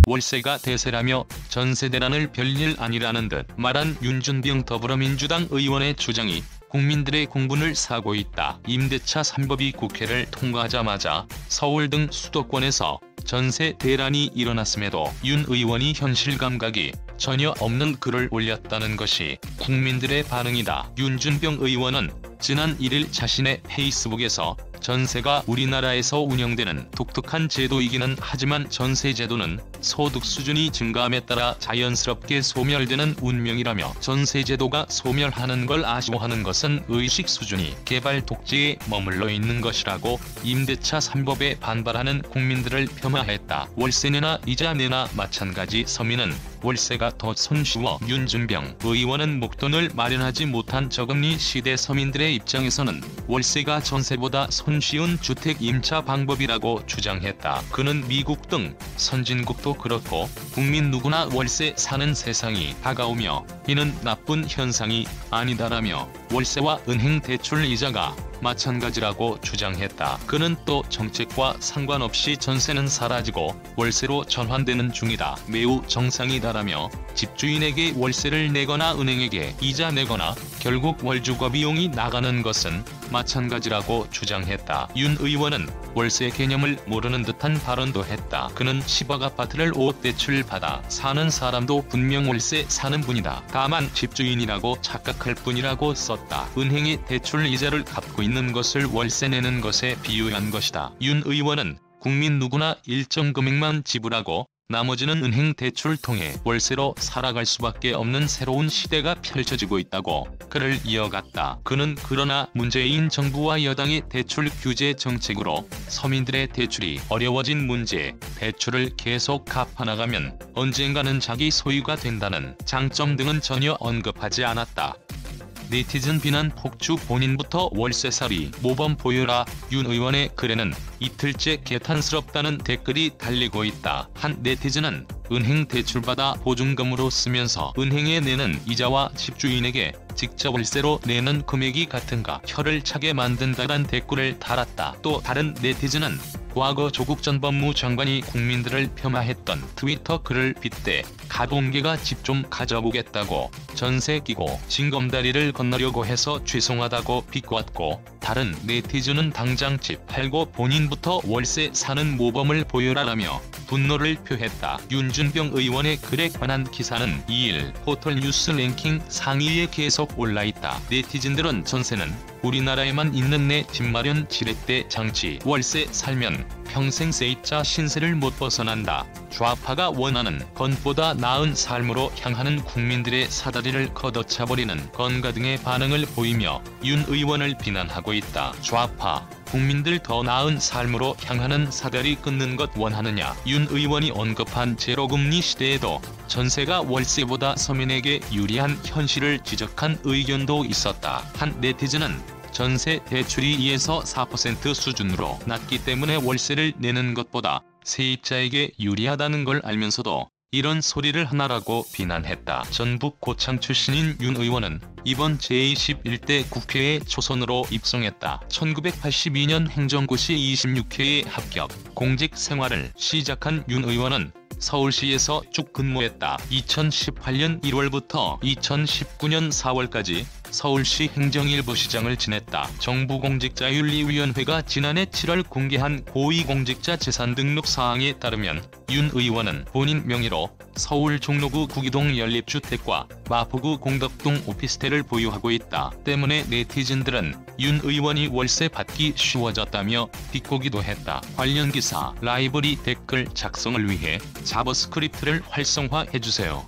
월세가 대세라며 전세 대란을 별일 아니라는 듯 말한 윤준병 더불어민주당 의원의 주장이 국민들의 공분을 사고 있다. 임대차 3법이 국회를 통과하자마자 서울 등 수도권에서 전세 대란이 일어났음에도 윤 의원이 현실 감각이 전혀 없는 글을 올렸다는 것이 국민들의 반응이다. 윤준병 의원은 지난 1일 자신의 페이스북에서 전세가 우리나라에서 운영되는 독특한 제도이기는 하지만 전세제도는 소득 수준이 증가함에 따라 자연스럽게 소멸되는 운명이라며 전세제도가 소멸하는 걸 아쉬워하는 것은 의식 수준이 개발 독재에 머물러 있는 것이라고 임대차 3법에 반발하는 국민들을 폄하했다. 월세 내나 이자 내나 마찬가지. 서민은 월세가 더 손쉬워. 윤준병 의원은 목돈을 마련하지 못한 저금리 시대 서민들의 입장에서는 월세가 전세보다 손쉬운 주택 임차 방법이라고 주장했다. 그는 미국 등 선진국도 그렇고 국민 누구나 월세 사는 세상이 다가오며 이는 나쁜 현상이 아니다라며 월세와 은행 대출 이자가 마찬가지라고 주장했다. 그는 또 정책과 상관없이 전세는 사라지고 월세로 전환되는 중이다. 매우 정상이다라며 집주인에게 월세를 내거나 은행에게 이자 내거나 결국 월주거 비용이 나가는 것은 마찬가지라고 주장했다. 윤 의원은 월세 개념을 모르는 듯한 발언도 했다. 그는 10억 아파트를 5억 대출 받아 사는 사람도 분명 월세 사는 분이다. 다만 집주인이라고 착각할 뿐이라고 썼다. 은행의 대출 이자를 갚고 있는 것을 월세 내는 것에 비유한 것이다. 윤 의원은 국민 누구나 일정 금액만 지불하고 나머지는 은행 대출을 통해 월세로 살아갈 수밖에 없는 새로운 시대가 펼쳐지고 있다고 글을 이어갔다. 그는 그러나 문재인 정부와 여당의 대출 규제 정책으로 서민들의 대출이 어려워진 문제, 대출을 계속 갚아나가면 언젠가는 자기 소유가 된다는 장점 등은 전혀 언급하지 않았다. 네티즌 비난 폭주. 본인부터 월세살이 모범 보여라. 윤 의원의 글에는 이틀째 개탄스럽다는 댓글이 달리고 있다. 한 네티즌은 은행 대출받아 보증금으로 쓰면서 은행에 내는 이자와 집주인에게 직접 월세로 내는 금액이 같은가 혀를 차게 만든다란 댓글을 달았다. 또 다른 네티즌은 과거 조국 전 법무장관이 국민들을 폄하했던 트위터 글을 빗대 가공개가 집 좀 가져보겠다고 전세 끼고 징검다리를 건너려고 해서 죄송하다고 비꼬았고, 다른 네티즌은 당장 집 팔고 본인부터 월세 사는 모범을 보여라라며 분노를 표했다. 윤준병 의원의 글에 관한 기사는 2일 포털뉴스 랭킹 상위에 계속 올라있다. 네티즌들은 전세는 우리나라에만 있는 내 집 마련 지렛대 장치, 월세 살면 평생 세입자 신세를 못 벗어난다. 좌파가 원하는 건보다 나은 삶으로 향하는 국민들의 사다리를 걷어차버리는 건가 등의 반응을 보이며 윤 의원을 비난하고 있다. 좌파, 국민들 더 나은 삶으로 향하는 사다리 끊는 것 원하느냐. 윤 의원이 언급한 제로금리 시대에도 전세가 월세보다 서민에게 유리한 현실을 지적한 의견도 있었다. 한 네티즌은 전세 대출이 2에서 4% 수준으로 낮기 때문에 월세를 내는 것보다 세입자에게 유리하다는 걸 알면서도 이런 소리를 하나라고 비난했다. 전북 고창 출신인 윤 의원은 이번 제21대 국회에 초선으로 입성했다. 1982년 행정고시 26회에 합격, 공직 생활을 시작한 윤 의원은 서울시에서 쭉 근무했다. 2018년 1월부터 2019년 4월까지 서울시 행정일부 시장을 지냈다. 정부공직자윤리위원회가 지난해 7월 공개한 고위공직자 재산 등록 사항에 따르면 윤 의원은 본인 명의로 서울 종로구 구기동 연립주택과 마포구 공덕동 오피스텔을 보유하고 있다. 때문에 네티즌들은 윤 의원이 월세 받기 쉬워졌다며 비꼬기도 했다. 관련 기사 라이브러리 댓글 작성을 위해 자버스크립트를 활성화해주세요.